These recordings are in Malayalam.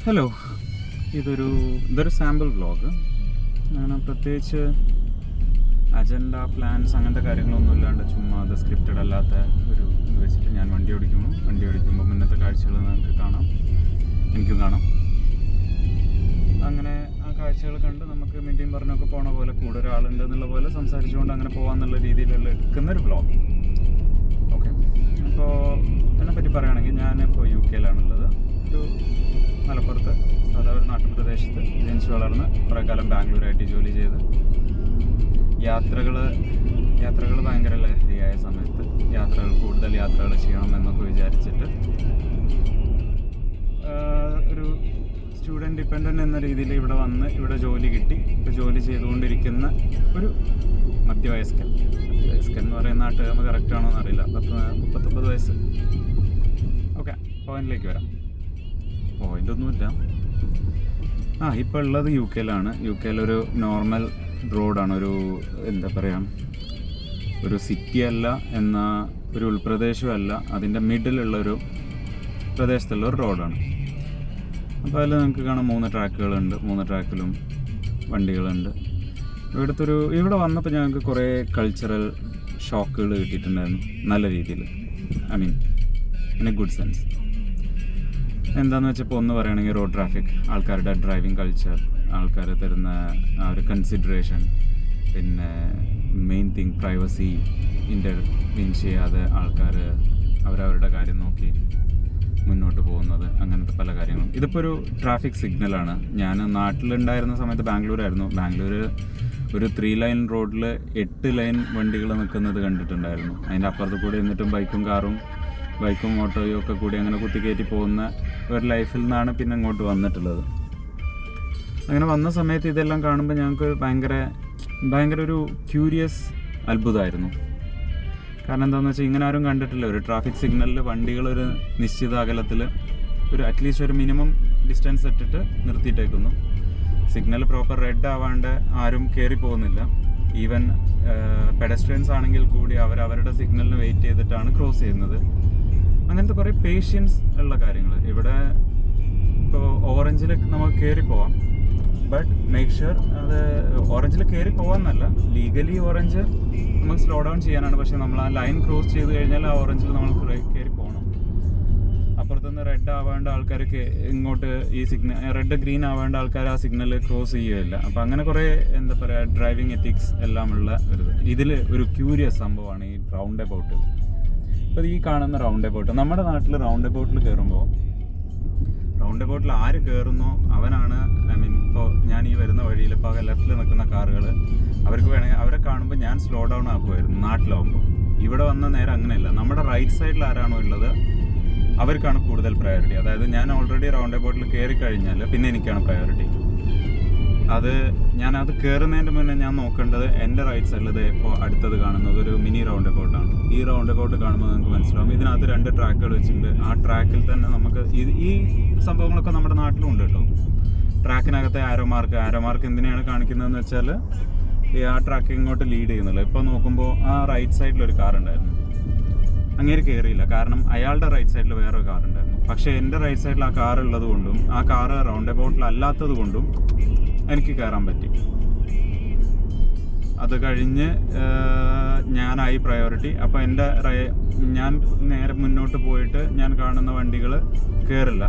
ഹലോ, ഇതൊരു സാമ്പിൾ വ്ളോഗ്. അങ്ങനെ പ്രത്യേകിച്ച് അജണ്ട, പ്ലാൻസ് അങ്ങനത്തെ കാര്യങ്ങളൊന്നും ഇല്ലാണ്ട് ചുമ്മാ അത് സ്ക്രിപ്റ്റഡ് അല്ലാത്ത ഒരു ഇത് വെച്ചിട്ട് ഞാൻ വണ്ടി ഓടിക്കുമ്പോൾ മുന്നത്തെ കാഴ്ചകൾ നിങ്ങൾക്ക് കാണാം, എനിക്കും കാണാം. അങ്ങനെ ആ കാഴ്ചകൾ കണ്ട് നമുക്ക് മീറ്റിംഗ് പറഞ്ഞൊക്കെ പോണ പോലെ കൂടെ ഒരാളുണ്ട് എന്നുള്ള പോലെ സംസാരിച്ചുകൊണ്ട് അങ്ങനെ പോകാമെന്നുള്ള രീതിയിലുള്ള എടുക്കുന്നൊരു വ്ളോഗ്. ഓക്കെ, അപ്പോൾ എന്നെപ്പറ്റി പറയുകയാണെങ്കിൽ ഞാനിപ്പോൾ UK-ലാണുള്ളത്. ഒരു മലപ്പുറത്ത് സാധാ ഒരു നാട്ടുപ്രദേശത്ത് ജനിച്ച് വളർന്ന് കുറേ കാലം ബാംഗ്ലൂരായിട്ട് ജോലി ചെയ്ത് യാത്രകൾ ഭയങ്കര ലഹരിയായ സമയത്ത് കൂടുതൽ യാത്രകൾ ചെയ്യണം എന്നൊക്കെ വിചാരിച്ചിട്ട് ഒരു സ്റ്റുഡൻറ്റ് ഡിപ്പെൻഡൻ്റ് എന്ന രീതിയിൽ ഇവിടെ ജോലി കിട്ടി. ഇപ്പോൾ ജോലി ചെയ്തുകൊണ്ടിരിക്കുന്ന ഒരു മധ്യവയസ്കൻ എന്ന് പറയുന്ന ആ ടേം കറക്റ്റാണോ എന്നറിയില്ല. 39 വയസ്സ്. ഓക്കെ, പോയിന്റിലേക്ക് വരാം. പോയിൻ്റൊന്നുമില്ല. ഇപ്പോൾ ഉള്ളത് UK-ലാണ്. UK-ലൊരു നോർമൽ റോഡാണ്. എന്താ പറയുക, ഒരു സിറ്റി അല്ല, എന്നാൽ ഒരു ഉൾപ്രദേശമല്ല, അതിൻ്റെ മിഡിലുള്ളൊരു പ്രദേശത്തുള്ളൊരു റോഡാണ്. അപ്പോൾ അതിൽ നിങ്ങൾക്ക് കാണാം 3 ട്രാക്കുകളുണ്ട്. 3 ട്രാക്കിലും വണ്ടികളുണ്ട്. ഇവിടെ വന്നപ്പോൾ ഞങ്ങൾക്ക് കുറേ കൾച്ചറൽ ഷോക്കുകൾ കിട്ടിയിട്ടുണ്ടായിരുന്നു, നല്ല രീതിയിൽ. In A good sense. എന്താണെന്ന് വെച്ചപ്പോൾ ഒന്ന് പറയുകയാണെങ്കിൽ റോഡ് ട്രാഫിക്, ആൾക്കാരുടെ ഡ്രൈവിംഗ് കൾച്ചർ, ആൾക്കാർ തരുന്ന ആ ഒരു കൺസിഡറേഷൻ, പിന്നെ മെയിൻ തിങ് പ്രൈവസി ഇൻ്റർവീൻ ചെയ്യാതെ ആൾക്കാർ അവരവരുടെ കാര്യം നോക്കി മുന്നോട്ട് പോകുന്നത്, അങ്ങനത്തെ പല കാര്യങ്ങളും. ഇതിപ്പോൾ ഒരു ട്രാഫിക് സിഗ്നലാണ്. ഞാൻ നാട്ടിലുണ്ടായിരുന്ന സമയത്ത് ബാംഗ്ലൂരായിരുന്നു. ബാംഗ്ലൂർ ഒരു 3 ലൈൻ റോഡിൽ 8 ലൈൻ വണ്ടികൾ നിൽക്കുന്നത് കണ്ടിട്ടുണ്ടായിരുന്നു. അതിൻ്റെ അപ്പുറത്ത് കൂടി എന്നിട്ടും ബൈക്കും ഓട്ടോയും ഒക്കെ കൂടി അങ്ങനെ കുത്തിക്കയറ്റി പോകുന്ന ഒരു ലൈഫിൽ നിന്നാണ് പിന്നെ ഇങ്ങോട്ട് വന്നിട്ടുള്ളത്. അങ്ങനെ വന്ന സമയത്ത് ഇതെല്ലാം കാണുമ്പോൾ ഞങ്ങൾക്ക് ഭയങ്കര ഒരു ക്യൂരിയസ് അത്ഭുതമായിരുന്നു. കാരണം എന്താണെന്ന് വെച്ചാൽ ഇങ്ങനെ ആരും കണ്ടിട്ടില്ല. ഒരു ട്രാഫിക് സിഗ്നലിൽ വണ്ടികൾ ഒരു നിശ്ചിത അകലത്തിൽ അറ്റ്ലീസ്റ്റ് ഒരു മിനിമം ഡിസ്റ്റൻസ് ഇട്ടിട്ട് നിർത്തിയിട്ടേക്കുന്നു. സിഗ്നൽ പ്രോപ്പർ റെഡ് ആവാണ്ട് ആരും കയറി പോകുന്നില്ല. ഈവൻ പെഡസ്ട്രിയൻസ് ആണെങ്കിൽ കൂടി അവരുടെ സിഗ്നലിന് വെയിറ്റ് ചെയ്തിട്ടാണ് ക്രോസ് ചെയ്യുന്നത്. അങ്ങനത്തെ കുറേ പേഷ്യൻസ് ഉള്ള കാര്യങ്ങൾ. ഇവിടെ ഇപ്പോൾ ഓറഞ്ചിൽ നമുക്ക് കയറി പോവാം, ബട്ട് മേക്ക് ഷുവർ അത് ഓറഞ്ചിൽ കയറി പോകാമെന്നല്ല, ലീഗലി ഓറഞ്ച് നമുക്ക് സ്ലോ ഡൗൺ ചെയ്യാനാണ്. പക്ഷേ നമ്മൾ ആ ലൈൻ ക്രോസ് ചെയ്ത് കഴിഞ്ഞാൽ ആ ഓറഞ്ചിൽ നമ്മൾ കയറി പോകണം. അപ്പുറത്തുനിന്ന് റെഡ് ആവേണ്ട ആൾക്കാർ ഇങ്ങോട്ട് ഈ റെഡ് ഗ്രീൻ ആവേണ്ട ആൾക്കാർ ആ സിഗ്നൽ ക്രോസ് ചെയ്യുകയില്ല. അപ്പോൾ അങ്ങനെ കുറേ എന്താ പറയുക ഡ്രൈവിംഗ് എത്തിക്സ് എല്ലാമുള്ള ഇതിൽ ഒരു ക്യൂരിയസ് സംഭവമാണ് ഈ റൗണ്ട് എബൌട്ട്. ഇപ്പോൾ ഈ കാണുന്ന റൗണ്ട് എബൌട്ട്, നമ്മുടെ നാട്ടിൽ റൗണ്ട് എബൌട്ടിൽ കയറുമ്പോൾ റൗണ്ട് എബൌട്ടിൽ ആര് കയറുന്നോ അവനാണ്, ഇപ്പോൾ ഞാൻ ഈ വരുന്ന വഴിയിൽ ഇപ്പോൾ ലെഫ്റ്റിൽ നിൽക്കുന്ന കാറുകൾ അവർക്ക് വേണമെങ്കിൽ അവരെ കാണുമ്പോൾ ഞാൻ സ്ലോ ഡൗൺ ആക്കുമായിരുന്നു നാട്ടിലാവുമ്പോൾ. ഇവിടെ വന്ന നേരം അങ്ങനെയല്ല. നമ്മുടെ റൈറ്റ് സൈഡിൽ ആരാണോ ഉള്ളത് അവർക്കാണ് കൂടുതൽ പ്രയോറിറ്റി. അതായത് ഞാൻ ഓൾറെഡി റൗണ്ട് എബൌട്ടിൽ കയറി കഴിഞ്ഞാൽ പിന്നെ എനിക്കാണ് പ്രയോറിറ്റി. ഞാനത് കയറുന്നതിൻ്റെ മുന്നേ ഞാൻ നോക്കേണ്ടത് എൻ്റെ റൈറ്റ് സൈഡിൽ ഇപ്പോൾ അടുത്തത് കാണുന്നത് ഒരു മിനി റൗണ്ട് എബൌട്ടാണ്. ഈ റൗണ്ട് എബൌട്ട് കാണുമ്പോൾ നിങ്ങൾക്ക് മനസ്സിലാവും ഇതിനകത്ത് 2 ട്രാക്കുകൾ വെച്ചിട്ടുണ്ട്. ആ ട്രാക്കിൽ തന്നെ നമുക്ക് ഈ സംഭവങ്ങളൊക്കെ നമ്മുടെ നാട്ടിലും ഉണ്ട് കേട്ടോ. ട്രാക്കിനകത്തെ ആരോ മാർക്ക് എന്തിനാണ് കാണിക്കുന്നതെന്ന് വെച്ചാൽ ആ ട്രാക്ക് ഇങ്ങോട്ട് ലീഡ് ചെയ്യുന്നുള്ളൂ. ഇപ്പോൾ നോക്കുമ്പോൾ ആ റൈറ്റ് സൈഡിലൊരു കാർ ഉണ്ടായിരുന്നു, അങ്ങേര് കയറിയില്ല. കാരണം അയാളുടെ റൈറ്റ് സൈഡിൽ വേറൊരു കാർ ഉണ്ടായിരുന്നു. പക്ഷേ എൻ്റെ റൈറ്റ് സൈഡിൽ ആ കാർ ഉള്ളത് കൊണ്ടും ആ കാറ് റൗണ്ട് എബൌട്ടിൽ അല്ലാത്തത് കൊണ്ടും എനിക്ക് കയറാൻ പറ്റി. അത് കഴിഞ്ഞ് ഞാനായി പ്രയോറിറ്റി. അപ്പോൾ ഞാൻ നേരെ മുന്നോട്ട് പോയിട്ട് ഞാൻ കാണുന്ന വണ്ടികൾ കയറില്ല.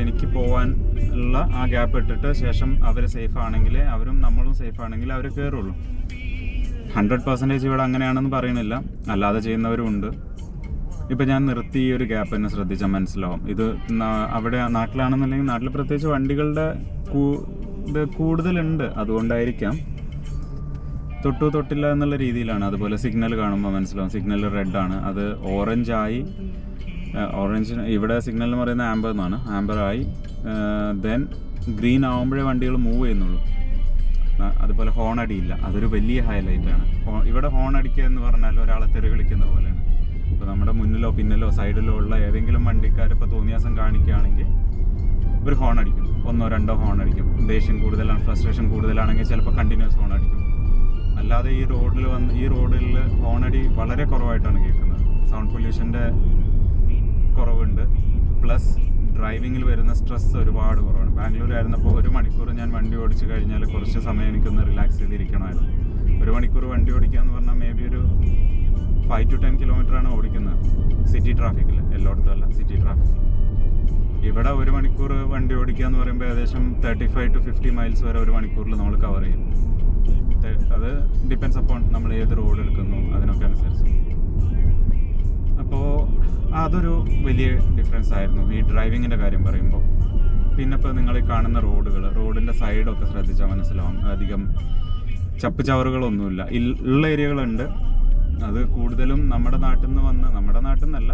എനിക്ക് പോകാൻ ഉള്ള ആ ഗ്യാപ്പ് ഇട്ടിട്ട് ശേഷം അവർ സേഫ് ആണെങ്കിൽ അവരും നമ്മളും സേഫ് ആണെങ്കിൽ അവർ കയറുള്ളൂ. 100% ഇവിടെ അങ്ങനെയാണെന്ന് പറയണില്ല, അല്ലാതെ ചെയ്യുന്നവരും ഉണ്ട്. ഇപ്പം ഞാൻ നിർത്തി ഈ ഒരു ഗ്യാപ്പ് തന്നെ ശ്രദ്ധിച്ചാൽ മനസ്സിലാവും. ഇത് അവിടെ നാട്ടിലാണെന്നുണ്ടെങ്കിൽ നാട്ടിൽ പ്രത്യേകിച്ച് വണ്ടികളുടെ കൂടുതലുണ്ട്, അതുകൊണ്ടായിരിക്കാം. തൊട്ടില്ല എന്നുള്ള രീതിയിലാണ്. അതുപോലെ സിഗ്നൽ കാണുമ്പോൾ മനസ്സിലാവും സിഗ്നൽ റെഡാണ്, അത് ഓറഞ്ച് ഇവിടെ സിഗ്നൽ എന്ന് പറയുന്നത് ആംബർ എന്നാണ്. ആംബറായി ദെൻ ഗ്രീൻ ആകുമ്പോഴേ വണ്ടികൾ മൂവ് ചെയ്യുന്നുള്ളൂ. അതുപോലെ ഹോൺ അടിയില്ല, അതൊരു വലിയ ഹൈലൈറ്റാണ്. ഇവിടെ ഹോൺ അടിക്കുക എന്ന് പറഞ്ഞാൽ ഒരാളെ തെറി വിളിക്കുന്ന പോലെയാണ്. ഇപ്പോൾ നമ്മുടെ മുന്നിലോ പിന്നിലോ സൈഡിലോ ഉള്ള ഏതെങ്കിലും വണ്ടിക്കാർ ഇപ്പോൾ തോന്നിയാസം കാണിക്കുകയാണെങ്കിൽ ഒരു ഹോൺ അടിക്കും, 1 or 2 ഹോൺ അടിക്കും. ദേഷ്യം കൂടുതലാണ്, ഫ്രസ്ട്രേഷൻ കൂടുതലാണെങ്കിൽ ചിലപ്പോൾ കണ്ടിന്യൂസ് ഹോൺ അടിക്കും. അല്ലാതെ ഈ റോഡിൽ ഹോണടി വളരെ കുറവായിട്ടാണ് കേൾക്കുന്നത്. സൗണ്ട് പൊല്യൂഷൻ്റെ കുറവുണ്ട്, പ്ലസ് ഡ്രൈവിങ്ങിൽ വരുന്ന സ്ട്രെസ് ഒരുപാട് കുറവാണ്. ബാംഗ്ലൂർ ആയിരുന്നപ്പോൾ 1 മണിക്കൂർ ഞാൻ വണ്ടി ഓടിച്ച് കഴിഞ്ഞാൽ കുറച്ച് സമയം എനിക്കൊന്ന് റിലാക്സ് ചെയ്തിരിക്കണമായിരുന്നു. 1 മണിക്കൂർ വണ്ടി ഓടിക്കുക എന്ന് പറഞ്ഞാൽ മേ ബി ഒരു 5 to 10 കിലോമീറ്ററാണ് ഓടിക്കുന്നത് സിറ്റി ട്രാഫിക്കിൽ, എല്ലായിടത്തും അല്ല, സിറ്റി ട്രാഫിക്കിൽ. ഇവിടെ 1 മണിക്കൂർ വണ്ടി ഓടിക്കുക എന്ന് പറയുമ്പോൾ ഏകദേശം 35 to 50 മൈൽസ് വരെ 1 മണിക്കൂറിൽ നമ്മൾ കവർ ചെയ്യും. അത് ഡിപ്പെൻസ് അപ്പോൺ നമ്മൾ ഏത് റോഡ് എടുക്കുന്നു അതിനൊക്കെ അനുസരിച്ച്. അപ്പോൾ അതൊരു വലിയ ഡിഫറൻസ് ആയിരുന്നു ഈ ഡ്രൈവിങ്ങിൻ്റെ കാര്യം പറയുമ്പോൾ. പിന്നെ ഇപ്പോൾ നിങ്ങൾ ഈ കാണുന്ന റോഡിൻ്റെ സൈഡൊക്കെ ശ്രദ്ധിച്ചാൽ മനസ്സിലാവും, അധികം ചപ്പ് ചവറുകളൊന്നുമില്ല. ഉള്ള ഏരിയകളുണ്ട്, അത് കൂടുതലും നമ്മുടെ നാട്ടിൽ നിന്നല്ല,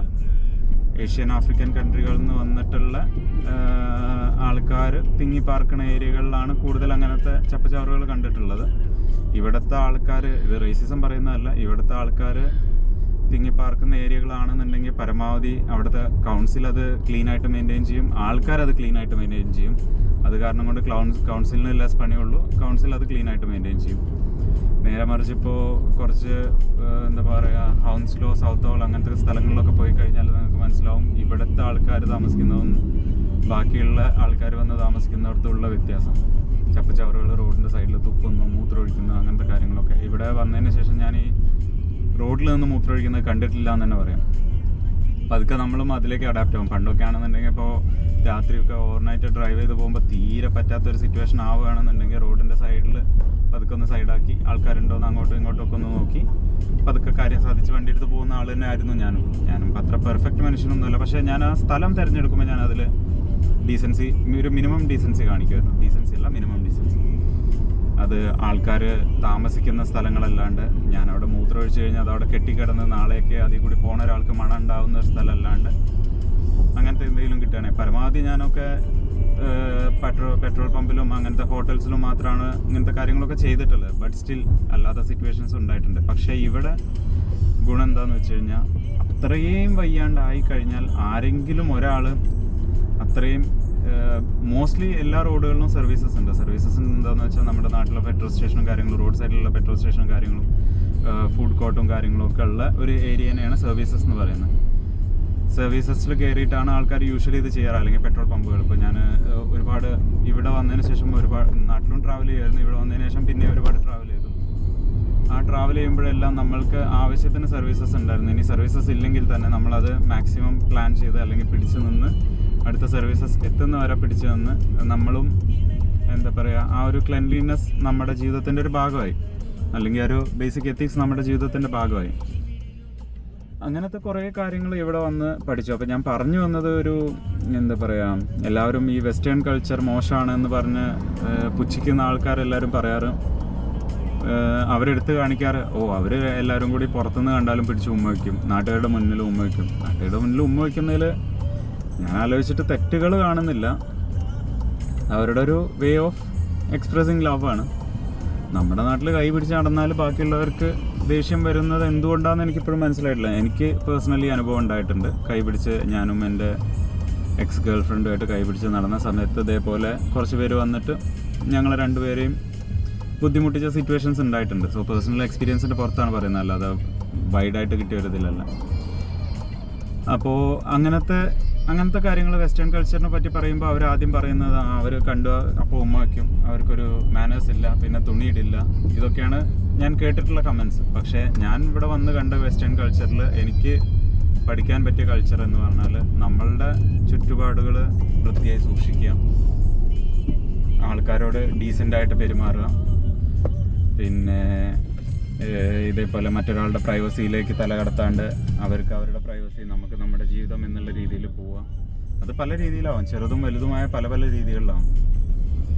ഏഷ്യൻ ആഫ്രിക്കൻ കൺട്രികളിൽ നിന്ന് വന്നിട്ടുള്ള ആൾക്കാർ തിങ്ങി പാർക്കുന്ന ഏരിയകളിലാണ് കൂടുതൽ അങ്ങനത്തെ ചപ്പുചവറുകൾ കണ്ടിട്ടുള്ളത്. ഇവിടുത്തെ ആൾക്കാർ, ഇത് റേസിസം പറയുന്നതല്ല, ഇവിടുത്തെ ആൾക്കാർ തിങ്ങി പാർക്കുന്ന ഏരിയകളാണെന്നുണ്ടെങ്കിൽ പരമാവധി അവിടുത്തെ കൗൺസിൽ അത് ക്ലീനായിട്ട് മെയിൻറ്റെയിൻ ചെയ്യും, ആൾക്കാരത് ക്ലീനായിട്ട് മെയിൻറ്റെയിൻ ചെയ്യും. അത് കാരണം കൊണ്ട് കൗൺസിലിന് ലെസ് പണിയുള്ളൂ, കൗൺസിൽ അത് ക്ലീനായിട്ട് മെയിൻറ്റെയിൻ ചെയ്യും. നേരെ മറിച്ച് ഇപ്പോൾ കുറച്ച് എന്താ പറയുക, ഹൗൻസ്ലോ, സൗത്ത് ഹോൾ അങ്ങനത്തെ സ്ഥലങ്ങളിലൊക്കെ പോയി കഴിഞ്ഞാൽ നിങ്ങൾക്ക് മനസ്സിലാവും ഇവിടുത്തെ ആൾക്കാർ താമസിക്കുന്നതും ബാക്കിയുള്ള ആൾക്കാർ വന്ന് താമസിക്കുന്നിടത്തുള്ള വ്യത്യാസം. ചപ്പുചവറുകൾ റോഡിൻ്റെ സൈഡിൽ തുപ്പുന്നു, മൂത്രമൊഴിക്കുന്നു, അങ്ങനത്തെ കാര്യങ്ങളൊക്കെ. ഇവിടെ വന്നതിന് ശേഷം ഞാൻ ഈ റോഡിൽ നിന്ന് മൂത്രമൊഴിക്കുന്നത് കണ്ടിട്ടില്ല എന്ന് തന്നെ പറയാം. പതുക്കെ നമ്മളും അതിലേക്ക് അഡാപ്റ്റ് ആവും. പണ്ടൊക്കെ ആണെന്നുണ്ടെങ്കിൽ ഇപ്പോൾ രാത്രിയൊക്കെ ഓവർനൈറ്റ് ഡ്രൈവ് ചെയ്ത് പോകുമ്പോൾ തീരെ പറ്റാത്തൊരു സിറ്റുവേഷൻ ആവുകയാണെന്നുണ്ടെങ്കിൽ റോഡിൻ്റെ സൈഡിൽ പതുക്കെ ഒന്ന് സൈഡാക്കി ആൾക്കാരുണ്ടോയെന്ന് അങ്ങോട്ടും ഇങ്ങോട്ടും ഒക്കെ ഒന്ന് നോക്കി പതുക്കെ കാര്യം സാധിച്ച് വണ്ടി എടുത്ത് പോകുന്ന ആൾ തന്നെ ആയിരുന്നു ഞാനും അത്ര പെർഫെക്റ്റ് മനുഷ്യനൊന്നുമില്ല. പക്ഷേ ഞാൻ ആ സ്ഥലം തിരഞ്ഞെടുക്കുമ്പോൾ ഞാൻ അതിൽ ഡീസൻസി, ഒരു മിനിമം ഡീസൻസി കാണിക്കുമായിരുന്നു. ഡീസൻസി അല്ല, മിനിമം ഡീസൻസി. അത് ആൾക്കാർ താമസിക്കുന്ന സ്ഥലങ്ങളല്ലാണ്ട്, ഞാൻ അവിടെ മൂത്രമൊഴിച്ച് കഴിഞ്ഞാൽ അത് അവിടെ കെട്ടിക്കിടന്ന് നാളെയൊക്കെ അതിൽ കൂടി പോണ ഒരാൾക്ക് മണം ഉണ്ടാവുന്ന ഒരു സ്ഥലമല്ലാണ്ട് അങ്ങനത്തെ എന്തെങ്കിലും കിട്ടുകയാണെങ്കിൽ പരമാവധി ഞാനൊക്കെ പെട്രോൾ പമ്പിലും അങ്ങനത്തെ ഹോട്ടൽസിലും മാത്രമാണ് ഇങ്ങനത്തെ കാര്യങ്ങളൊക്കെ ചെയ്തിട്ടുള്ളത്. ബട്ട് സ്റ്റിൽ അല്ലാത്ത സിറ്റുവേഷൻസ് ഉണ്ടായിട്ടുണ്ട്. പക്ഷേ ഇവിടെ ഗുണം എന്താണെന്ന് വെച്ച് കഴിഞ്ഞാൽ അത്രയും വയ്യാണ്ടായി കഴിഞ്ഞാൽ ആരെങ്കിലും ഒരാൾ അത്രയും മോസ്റ്റ്ലി എല്ലാ റോഡുകളിലും സർവീസസ് ഉണ്ട്. സർവീസസ് എന്താണെന്ന് വെച്ചാൽ നമ്മുടെ നാട്ടിലെ പെട്രോൾ സ്റ്റേഷനും കാര്യങ്ങളും, റോഡ് സൈഡിലുള്ള പെട്രോൾ സ്റ്റേഷനും കാര്യങ്ങളും, ഫുഡ് കോർട്ടും കാര്യങ്ങളും ഒക്കെ ഉള്ള ഒരു ഏരിയനെയാണ് സർവീസസ് എന്ന് പറയുന്നത്. സർവീസസിൽ കയറിയിട്ടാണ് ആൾക്കാർ യൂഷ്വലി ഇത് ചെയ്യാറ്, അല്ലെങ്കിൽ പെട്രോൾ പമ്പുകൾ. ഇപ്പോൾ ഞാൻ ഒരുപാട് ഇവിടെ വന്നതിന് ശേഷം ഒരുപാട് നാട്ടിലും ട്രാവൽ ചെയ്യുമായിരുന്നു. ഇവിടെ വന്നതിന് ശേഷം പിന്നെ ഒരുപാട് ട്രാവൽ ചെയ്തു. ആ ട്രാവൽ ചെയ്യുമ്പോഴെല്ലാം നമ്മൾക്ക് ആവശ്യത്തിന് സർവീസസ് ഉണ്ടായിരുന്നു. ഇനി സർവീസസ് ഇല്ലെങ്കിൽ തന്നെ നമ്മളത് മാക്സിമം പ്ലാൻ ചെയ്ത് അല്ലെങ്കിൽ പിടിച്ചു നിന്ന് അടുത്ത സർവീസസ് എത്തുന്നവരെ പിടിച്ചു നിന്ന് നമ്മളും എന്താ പറയുക, ആ ഒരു ക്ലെൻലിനെസ് നമ്മുടെ ജീവിതത്തിൻ്റെ ഒരു ഭാഗമായി, അല്ലെങ്കിൽ ഒരു ബേസിക് എത്തിക്സ് നമ്മുടെ ജീവിതത്തിൻ്റെ ഭാഗമായി. അങ്ങനത്തെ കുറേ കാര്യങ്ങൾ ഇവിടെ വന്ന് പഠിച്ചു. അപ്പോൾ ഞാൻ പറഞ്ഞു വന്നത് ഒരു എന്താ പറയുക, എല്ലാവരും ഈ വെസ്റ്റേൺ കൾച്ചർ മോശമാണെന്ന് പറഞ്ഞ് പുച്ഛിക്കുന്ന ആൾക്കാരെല്ലാവരും പറയാറ്, അവരെടുത്ത് കാണിക്കാറ്, അവർ എല്ലാവരും കൂടി പുറത്തുനിന്ന് കണ്ടാലും പിടിച്ച് ഉമ്മ വയ്ക്കും, നാട്ടുകാരുടെ മുന്നിൽ ഉമ്മ വയ്ക്കും. നാട്ടുകാരുടെ മുന്നിൽ ഉമ്മ വയ്ക്കുന്നതിൽ ഞാൻ ആലോചിച്ചിട്ട് തെറ്റുകൾ കാണുന്നില്ല. അവരുടെ ഒരു വേ ഓഫ് എക്സ്പ്രസിങ് ലവാണ്. നമ്മുടെ നാട്ടിൽ കൈ പിടിച്ച് നടന്നാൽ ബാക്കിയുള്ളവർക്ക് ദേഷ്യം വരുന്നത് എന്തുകൊണ്ടാണെന്ന് എനിക്കിപ്പോഴും മനസ്സിലായിട്ടില്ല. എനിക്ക് പേഴ്സണലി അനുഭവം ഉണ്ടായിട്ടുണ്ട്. കൈ പിടിച്ച് ഞാനും എൻ്റെ എക്സ് ഗേൾ ഫ്രണ്ടുമായിട്ട് കൈ പിടിച്ച് നടന്ന സമയത്ത് ഇതേപോലെ കുറച്ച് പേര് വന്നിട്ട് ഞങ്ങൾ രണ്ടുപേരെയും ബുദ്ധിമുട്ടിച്ച സിറ്റുവേഷൻസ് ഉണ്ടായിട്ടുണ്ട്. സോ പേഴ്സണൽ എക്സ്പീരിയൻസിൻ്റെ പുറത്താണ് പറയുന്നത്, അല്ലാതെ വൈഡായിട്ട് കിട്ടിയ ഒരു ഇതിലല്ല. അപ്പോൾ അങ്ങനത്തെ കാര്യങ്ങൾ വെസ്റ്റേൺ കൾച്ചറിനെ പറ്റി പറയുമ്പോൾ അവർ ആദ്യം പറയുന്നത് അവർ കണ്ടു അപ്പോൾ ഉമ്മ വയ്ക്കും, അവർക്കൊരു മാനേഴ്സ് ഇല്ല, പിന്നെ തുണിയിടില്ല, ഇതൊക്കെയാണ് ഞാൻ കേട്ടിട്ടുള്ള കമൻസ്. പക്ഷേ ഞാൻ ഇവിടെ വന്ന് കണ്ട വെസ്റ്റേൺ കൾച്ചറിൽ എനിക്ക് പഠിക്കാൻ പറ്റിയ കൾച്ചർ എന്ന് പറഞ്ഞാൽ നമ്മളുടെ ചുറ്റുപാടുകൾ വൃത്തിയായി സൂക്ഷിക്കുക, ആൾക്കാരോട് ഡീസൻ്റായിട്ട് പെരുമാറുക, പിന്നെ ഇതേപോലെ മറ്റൊരാളുടെ പ്രൈവസിയിലേക്ക് തലകടത്താണ്ട് അവർക്ക് അവരുടെ പ്രൈവസി, നമുക്ക് നമ്മുടെ ജീവിതം എന്നുള്ള രീതിയിൽ പോവുക. അത് പല രീതിയിലാവും, ചെറുതും വലുതുമായ പല പല രീതികളിലാവും.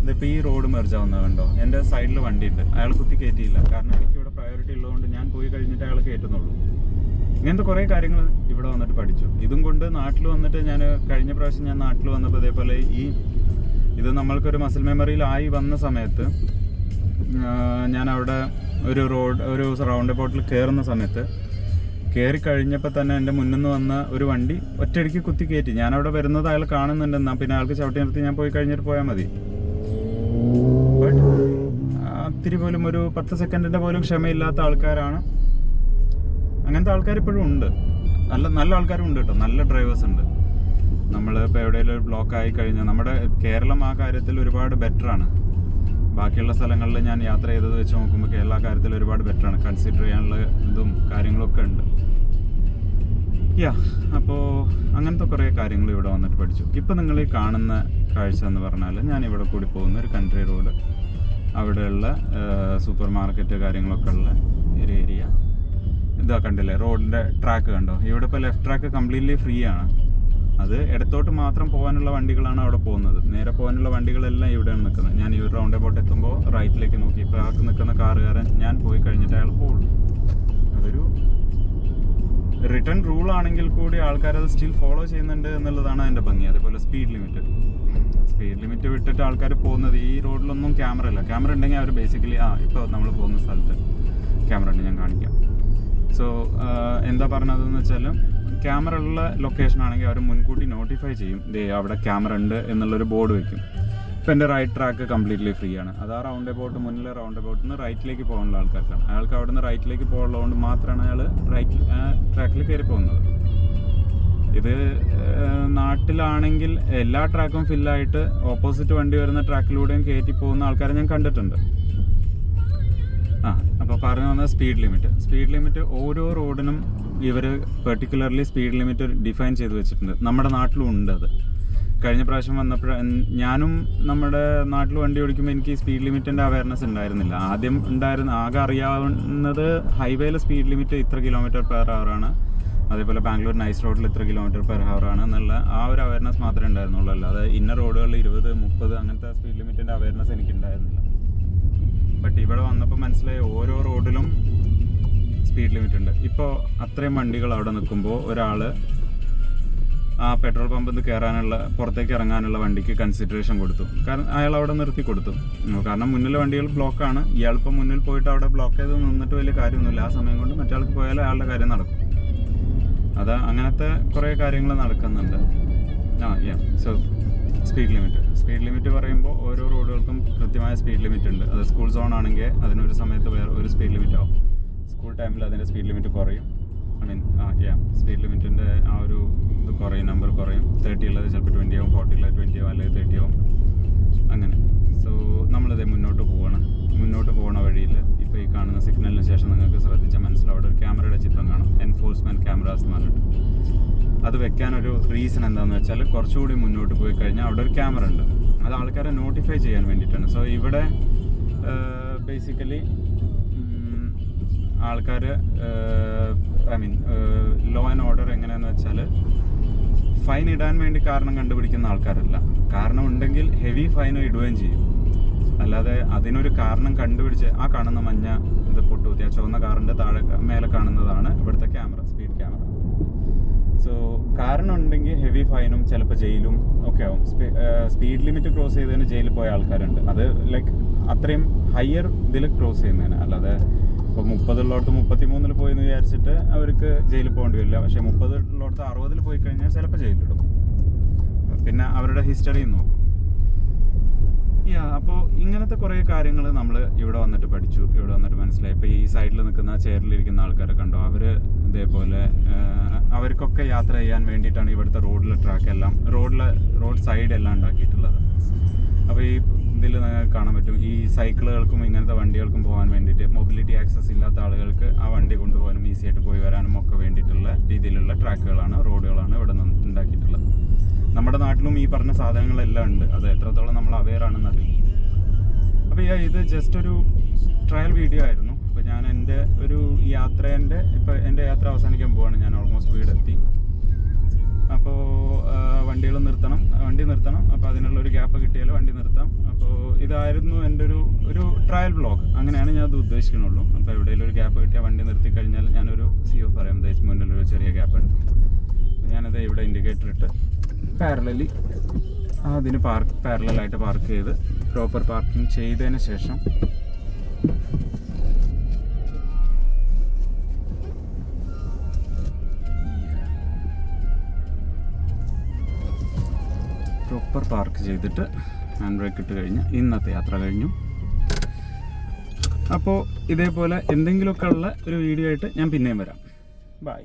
ഇതിപ്പോൾ ഈ റോഡ് മെർജാവുന്നത് കണ്ടോ, എൻ്റെ സൈഡിൽ വണ്ടിയുണ്ട്, അയാൾ കുത്തി കയറ്റിയില്ല, കാരണം എനിക്കിവിടെ പ്രയോറിറ്റി ഉള്ളതുകൊണ്ട് ഞാൻ പോയി കഴിഞ്ഞിട്ട് അയാൾ കയറ്റുന്നുള്ളൂ. ഇങ്ങനത്തെ കുറേ കാര്യങ്ങൾ ഇവിടെ വന്നിട്ട് പഠിച്ചു. ഇതും കൊണ്ട് നാട്ടിൽ വന്നിട്ട് ഞാൻ കഴിഞ്ഞ പ്രാവശ്യം ഞാൻ നാട്ടിൽ വന്നപ്പോൾ ഇതേപോലെ ഇത് നമ്മൾക്കൊരു മസിൽ മെമ്മറിയിലായി വന്ന സമയത്ത് ഞാൻ അവിടെ ഒരു റൗണ്ട് അബൌട്ടിൽ കയറുന്ന സമയത്ത് കയറി കഴിഞ്ഞപ്പോൾ തന്നെ എൻ്റെ മുന്നിൽ നിന്ന് വന്ന ഒരു വണ്ടി ഒറ്റയടിക്ക് കുത്തി കയറ്റി. ഞാനവിടെ വരുന്നത് അയാൾ കാണുന്നുണ്ടെന്നാ, പിന്നെ ആൾക്ക് ചവിട്ടി നിർത്തി ഞാൻ പോയി കഴിഞ്ഞിട്ട് പോയാൽ മതി. ബട്ട് അത്തിരി പോലും ഒരു 10 സെക്കൻഡിൻ്റെ പോലും ക്ഷമയില്ലാത്ത ആൾക്കാരാണ്. അങ്ങനത്തെ ആൾക്കാർ ഇപ്പോഴും ഉണ്ട്, നല്ല ആൾക്കാരും ഉണ്ട് കേട്ടോ, നല്ല ഡ്രൈവേഴ്സ് ഉണ്ട്. നമ്മളിപ്പോൾ എവിടെയെങ്കിലും ഒരു ബ്ലോക്ക് ആയി കഴിഞ്ഞാൽ നമ്മുടെ കേരളം ആ കാര്യത്തിൽ ഒരുപാട് ബെറ്ററാണ്. ബാക്കിയുള്ള സ്ഥലങ്ങളിൽ ഞാൻ യാത്ര ചെയ്തത് വെച്ച് നോക്കുമ്പോൾ കേരള കാര്യത്തിൽ ഒരുപാട് ബെറ്ററാണ്. കൺസിഡർ ചെയ്യാനുള്ള ഇതും കാര്യങ്ങളൊക്കെ ഉണ്ട്. അപ്പോൾ അങ്ങനത്തെ കുറേ കാര്യങ്ങൾ ഇവിടെ വന്നിട്ട് പഠിച്ചു. ഇപ്പം നിങ്ങൾ ഈ കാണുന്ന കാഴ്ച എന്ന് പറഞ്ഞാൽ ഞാൻ ഇവിടെ കൂടി പോകുന്ന ഒരു കൺട്രി റോഡ്, അവിടെയുള്ള സൂപ്പർ മാർക്കറ്റ് കാര്യങ്ങളൊക്കെ ഉള്ള ഒരു ഏരിയ. ഇതാ കണ്ടില്ലേ റോഡിൻ്റെ ട്രാക്ക് കണ്ടോ? ഇവിടെ ഇപ്പോൾ ലെഫ്റ്റ് ട്രാക്ക് കംപ്ലീറ്റ്ലി ഫ്രീ ആണ്. അത് ഇടത്തോട്ട് മാത്രം പോകാനുള്ള വണ്ടികളാണ് അവിടെ പോകുന്നത്. നേരെ പോകാനുള്ള വണ്ടികളെല്ലാം ഇവിടെയാണ് നിൽക്കുന്നത്. ഞാൻ ഈ ഒരു റൗണ്ട് അബൌട്ട് എത്തുമ്പോൾ റൈറ്റിലേക്ക് നോക്കി, ഇപ്പോൾ ആൾക്ക് നിൽക്കുന്ന കാറുകാരൻ ഞാൻ പോയി കഴിഞ്ഞിട്ട് അയാൾ പോകുള്ളൂ. അതൊരു റിട്ടേൺ റൂൾ ആണെങ്കിൽ കൂടി ആൾക്കാരത് സ്റ്റിൽ ഫോളോ ചെയ്യുന്നുണ്ട് എന്നുള്ളതാണ് അതിൻ്റെ ഭംഗി. അതേപോലെ സ്പീഡ് ലിമിറ്റ് വിട്ടിട്ട് ആൾക്കാർ പോകുന്നത്. ഈ റോഡിലൊന്നും ക്യാമറ ഇല്ല. ക്യാമറ ഉണ്ടെങ്കിൽ അവർ ബേസിക്കലി ഇപ്പോൾ നമ്മൾ പോകുന്ന സ്ഥലത്ത് ക്യാമറ ഉണ്ട്, ഞാൻ കാണിക്കാം. സോ എന്താ പറഞ്ഞതെന്ന് വെച്ചാൽ ക്യാമറ ഉള്ള ലൊക്കേഷൻ ആണെങ്കിൽ അവർ മുൻകൂട്ടി നോട്ടിഫൈ ചെയ്യും, അവിടെ ക്യാമറ ഉണ്ട് എന്നുള്ളൊരു ബോർഡ് വെക്കും. ഇപ്പോൾ എൻ്റെ റൈറ്റ് ട്രാക്ക് കംപ്ലീറ്റ്ലി ഫ്രീ ആണ്. അത് ആ റൗണ്ട് അബൌട്ട് മുന്നിലെ റൗണ്ട് അബൌട്ടിൽ നിന്ന് റൈറ്റിലേക്ക് പോകാനുള്ള ആൾക്കാർക്കാണ്. അയാൾക്ക് അവിടെ നിന്ന് റൈറ്റിലേക്ക് പോകുന്നതുകൊണ്ട് മാത്രമാണ് അയാൾ റൈറ്റ് ട്രാക്കിൽ കയറി പോകുന്നത്. ഇത് നാട്ടിലാണെങ്കിൽ എല്ലാ ട്രാക്കും ഫില്ലായിട്ട് ഓപ്പോസിറ്റ് വണ്ടി വരുന്ന ട്രാക്കിലൂടെയും കയറ്റി പോകുന്ന ആൾക്കാരെ ഞാൻ കണ്ടിട്ടുണ്ട്. അപ്പോൾ പറഞ്ഞു വന്നത് സ്പീഡ് ലിമിറ്റ് ഓരോ റോഡിനും ഇവർ പെർട്ടിക്കുലർലി സ്പീഡ് ലിമിറ്റ് ഡിഫൈൻ ചെയ്ത് വെച്ചിട്ടുണ്ട്. നമ്മുടെ നാട്ടിലും ഉണ്ട് അത്. കഴിഞ്ഞ പ്രാവശ്യം വന്നപ്പോൾ ഞാനും നമ്മുടെ നാട്ടിൽ വണ്ടി ഓടിക്കുമ്പോൾ എനിക്ക് സ്പീഡ് ലിമിറ്റിൻ്റെ അവയർനെസ് ഉണ്ടായിരുന്നില്ല. ആകെ അറിയാവുന്നത് ഹൈവേയിൽ സ്പീഡ് ലിമിറ്റ് ഇത്ര km/h ആണ്, അതേപോലെ ബാംഗ്ലൂർ നൈസ് റോഡിൽ ഇത്ര km/h ആണ് എന്നുള്ള ആ ഒരു അവയർനെസ് മാത്രമേ ഉണ്ടായിരുന്നുള്ളൂ. അല്ലാതെ ഇന്ന റോഡുകളിൽ 20, 30 അങ്ങനത്തെ സ്പീഡ് ലിമിറ്റിൻ്റെ അവയർനെസ് എനിക്കുണ്ടായിരുന്നില്ല. ബട്ട് ഇവിടെ വന്നപ്പോൾ മനസ്സിലായി ഓരോ റോഡിലും സ്പീഡ് ലിമിറ്റ് ഉണ്ട്. ഇപ്പോൾ അത്രയും വണ്ടികൾ അവിടെ നിൽക്കുമ്പോൾ ഒരാൾ ആ പെട്രോൾ പമ്പിൽ നിന്ന് കയറാനുള്ള, പുറത്തേക്ക് ഇറങ്ങാനുള്ള വണ്ടിക്ക് കൺസിഡറേഷൻ കൊടുത്തു. കാരണം അയാൾ അവിടെ നിർത്തി കൊടുത്തു. കാരണം മുന്നിലെ വണ്ടികൾ ബ്ലോക്കാണ്. ഇയാളിപ്പോൾ മുന്നിൽ പോയിട്ട് അവിടെ ബ്ലോക്ക് ചെയ്ത് നിന്നിട്ട് വലിയ കാര്യമൊന്നുമില്ല. ആ സമയം കൊണ്ട് മറ്റാൾക്ക് പോയാൽ അയാളുടെ കാര്യം നടക്കും. അങ്ങനത്തെ കുറേ കാര്യങ്ങൾ നടക്കുന്നുണ്ട്. സോ സ്പീഡ് ലിമിറ്റ് പറയുമ്പോൾ ഓരോ റോഡുകൾക്കും കൃത്യമായ സ്പീഡ് ലിമിറ്റ് ഉണ്ട്. അത് സ്കൂൾ സോൺ ആണെങ്കിൽ അതിനൊരു സമയത്ത് വേറെ ഒരു സ്പീഡ് ലിമിറ്റ് ആവും. സ്കൂൾ ടൈമിൽ അതിൻ്റെ സ്പീഡ് ലിമിറ്റ് കുറയും. സ്പീഡ് ലിമിറ്റിൻ്റെ ആ ഒരു ഇത് കുറയും, നമ്പർ കുറയും. 30 ഉള്ളത് ചിലപ്പോൾ 20 ആവും, 40 ഉള്ളത് 20 ആവും, അല്ലെങ്കിൽ 30 ആവും, അങ്ങനെ. സോ നമ്മളിതേ മുന്നോട്ട് പോകുന്ന വഴിയിൽ ഇപ്പോൾ ഈ കാണുന്ന സിഗ്നലിന് ശേഷം നിങ്ങൾക്ക് ശ്രദ്ധിച്ചാൽ മനസ്സിലാവും അവിടെ ഒരു ക്യാമറയുടെ ചിത്രം കാണും, എൻഫോഴ്സ്മെൻറ്റ് ക്യാമറാസ് എന്ന് പറഞ്ഞിട്ട്. അത് വെക്കാനൊരു റീസൺ എന്താണെന്ന് വെച്ചാൽ കുറച്ചുകൂടി മുന്നോട്ട് പോയി കഴിഞ്ഞാൽ അവിടെ ഒരു ക്യാമറ ഉണ്ട്. അത് ആൾക്കാരെ നോട്ടിഫൈ ചെയ്യാൻ വേണ്ടിയിട്ടാണ്. സോ ഇവിടെ ബേസിക്കലി ആൾക്കാർ ലോ ആൻഡ് ഓർഡർ എങ്ങനെയാണെന്ന് വെച്ചാൽ ഫൈൻ ഇടാൻ വേണ്ടി കാരണം കണ്ടുപിടിക്കുന്ന ആൾക്കാരല്ല. കാരണം ഉണ്ടെങ്കിൽ ഹെവി ഫൈൻ ഇടുകയും ചെയ്യും. അല്ലാതെ അതിനൊരു കാരണം കണ്ടുപിടിച്ച് ആ കാണുന്ന മഞ്ഞ ഇത് പൊട്ടുകുത്തി ആ ചുവന്ന കാറിൻ്റെ മേലെ കാണുന്നതാണ് ഇവിടുത്തെ ക്യാമറ, സ്പീഡ് ക്യാമറ. സോ കാരണം ഉണ്ടെങ്കിൽ ഹെവി ഫൈനും ചിലപ്പോൾ ജയിലും ഒക്കെ ആവും. സ്പീഡ് ലിമിറ്റ് ക്രോസ് ചെയ്തതിന് ജയിലിൽ പോയ ആൾക്കാരുണ്ട്. അത് ലൈക്ക് അത്രയും ഹയർ ഇതിൽ ക്രോസ് ചെയ്യുന്നതിന്. അല്ലാതെ ഇപ്പോൾ 30 ഉള്ളിടത്ത് 33 പോയെന്ന് വിചാരിച്ചിട്ട് അവർക്ക് ജയിലിൽ പോകേണ്ടി വരില്ല. പക്ഷേ 30 ഉള്ളിടത്ത് 60 പോയി കഴിഞ്ഞാൽ ചിലപ്പോൾ ജയിലിലിടും. പിന്നെ അവരുടെ ഹിസ്റ്ററിയും നോക്കും. അപ്പോൾ ഇങ്ങനത്തെ കുറേ കാര്യങ്ങൾ നമ്മൾ ഇവിടെ വന്നിട്ട് പഠിച്ചു, ഇവിടെ വന്നിട്ട് മനസ്സിലായി. ഇപ്പോൾ ഈ സൈഡിൽ നിൽക്കുന്ന ചെയറിലിരിക്കുന്ന ആൾക്കാരെ കണ്ടോ, അവർ ഇതേപോലെ അവർക്കൊക്കെ യാത്ര ചെയ്യാൻ വേണ്ടിയിട്ടാണ് ഇവിടുത്തെ റോഡിലെ ട്രാക്കെല്ലാം റോഡ് സൈഡെല്ലാം ഉണ്ടാക്കിയിട്ടുള്ളത്. അപ്പോൾ ഈ ഇതിൽ നിങ്ങൾക്ക് കാണാൻ പറ്റും, ഈ സൈക്കിളുകൾക്കും ഇങ്ങനത്തെ വണ്ടികൾക്കും പോകാൻ വേണ്ടിയിട്ട് മൊബിലിറ്റി ആക്സസ് ഇല്ലാത്ത ആളുകൾക്ക് ആ വണ്ടി കൊണ്ടുപോകാനും ഈസി ആയിട്ട് പോയി വരാനും ഒക്കെ വേണ്ടിയിട്ടുള്ള രീതിയിലുള്ള റോഡുകളാണ് ഇവിടെ ഉണ്ടാക്കിയിട്ടുള്ളത്. നമ്മുടെ നാട്ടിലും ഈ പറഞ്ഞ സാധനങ്ങളെല്ലാം ഉണ്ട്. അത് എത്രത്തോളം നമ്മൾ അവെയർ ആണെന്ന് അറിയില്ല. അപ്പോൾ ഇത് ജസ്റ്റ് ഒരു ട്രയൽ വീഡിയോ ആയിരുന്നു. അപ്പോൾ ഞാൻ എൻ്റെ ഒരു എൻ്റെ യാത്ര അവസാനിക്കാൻ പോവാണ്. ഞാൻ ഓൾമോസ്റ്റ് വീടെത്തി. അപ്പോൾ വണ്ടി നിർത്തണം. അപ്പോൾ അതിനുള്ളൊരു ഗ്യാപ്പ് കിട്ടിയാൽ വണ്ടി നിർത്താം. അപ്പോൾ ഇതായിരുന്നു എൻ്റെ ഒരു ട്രയൽ വ്ളോഗ്. അങ്ങനെയാണ് ഞാൻ അത് ഉദ്ദേശിക്കുന്നുള്ളൂ. അപ്പോൾ എവിടെയെങ്കിലും ഒരു ഗ്യാപ്പ് കിട്ടിയാൽ വണ്ടി നിർത്തി കഴിഞ്ഞാൽ ഞാനൊരു CO പറയാം, മുന്നിലൊരു ചെറിയ ഗ്യാപ്പ് ഉണ്ട്. ഞാനത് ഇവിടെ ഇൻഡിക്കേറ്റർ ഇട്ട് പാരലലി അതിന് പാരലായിട്ട് പാർക്ക് ചെയ്ത് പ്രോപ്പർ പാർക്കിംഗ് ചെയ്തതിന് ശേഷം പാർക്ക് ചെയ്തിട്ട് ഹാൻഡ് ബ്രേക്ക് ഇട്ട് കഴിഞ്ഞ് ഇന്നത്തെ യാത്ര കഴിഞ്ഞു. അപ്പോൾ ഇതേപോലെ എന്തെങ്കിലുമൊക്കെ ഉള്ള ഒരു വീഡിയോ ആയിട്ട് ഞാൻ പിന്നെയും വരാം. ബൈ.